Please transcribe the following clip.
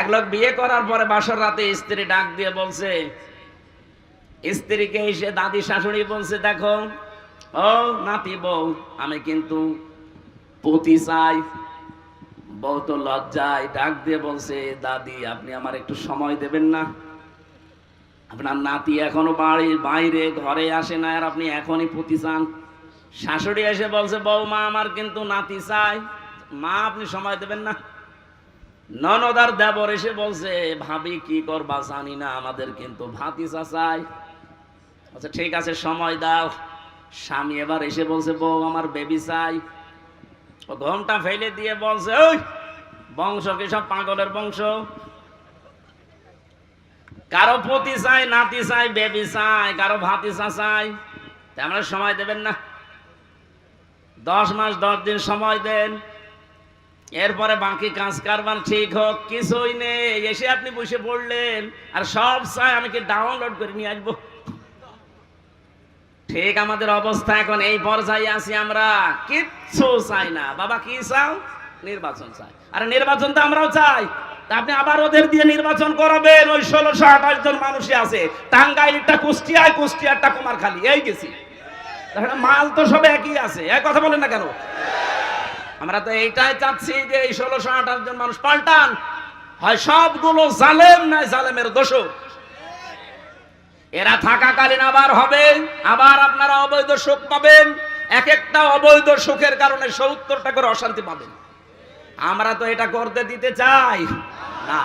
এক লোক বিয়ে করার পরে বাসর রাতে স্ত্রী ডাক দিয়ে বলছে, স্ত্রীকে এসে দাদি শাশুড়ি বলছে, দেখো ও নাতি বউ, আমি কিন্তু পতি চাই। বউ তো লজ্জায় ডাক দিয়ে বলছে, দাদি আপনি আমার একটু সময় দেবেন না? আপনার নাতি এখনো বাড়ির বাইরে ঘরে আসে না, আর আপনি এখনই পতি চান? শাশুড়ি এসে বলছে, বৌমা আমার কিন্তু নাতি চাই। মা আপনি সময় দেবেন না? ননদার দেবর এসে বলছে, ভাবি কি করবা জানি না, আমাদের কিন্তু ভাতিজা চাই। আচ্ছা ঠিক আছে সময় দাও। স্বামী এবার এসে বলছে, বউ আমার বেবি চাই। ও ঘোমটা ফেলে দিয়ে বলছে, ওই বংশ কি সব পাগলের বংশ? কারো পতি চাই, নাতি চাই, বেবি চাই, কারো ভাতিজা চাই। আমরা সময় দেবেন না? 10 মাস 10 দিন সময় দেন, এরপরে বাকি কাজ কারবার ঠিক হোক। কিছুই নেই, এসে আপনি বসে পড়লেন আর সব চাই আমি কি ডাউনলোড করে নিয়ে আসবো? ঠিক আমাদের অবস্থা এখন এই পর্যায়ে আছি, আমরা কিচ্ছু চাই না। বাবা কি চাও? নির্বাচন চাই। আরে নির্বাচন তো আমরাও চাই। আপনি আবার ওদের দিয়ে নির্বাচন করাবেন? ওই 1628 জন মানুষই আছে, টাঙ্গাইলটা কুষ্টিয়ায়, কুষ্টিয়ারটা কুমারখালী, এই গেছি। মাল তো সব একই আছে, এক কথা বলেন না কেন? আমরা তো এইটাই চাচ্ছি যে এই 1628 জন মানুষ পাল্টান, হয় সবগুলো জালেম নয় জালেমের দোষক। এরা থাকাকালীন আবার হবে, আবার আপনারা অবৈধ সুখ পাবেন। এক একটা অবৈধ সুখের কারণে 70টা করে অশান্তি পাবেন। আমরা তো এটা করতে দিতে চাই না।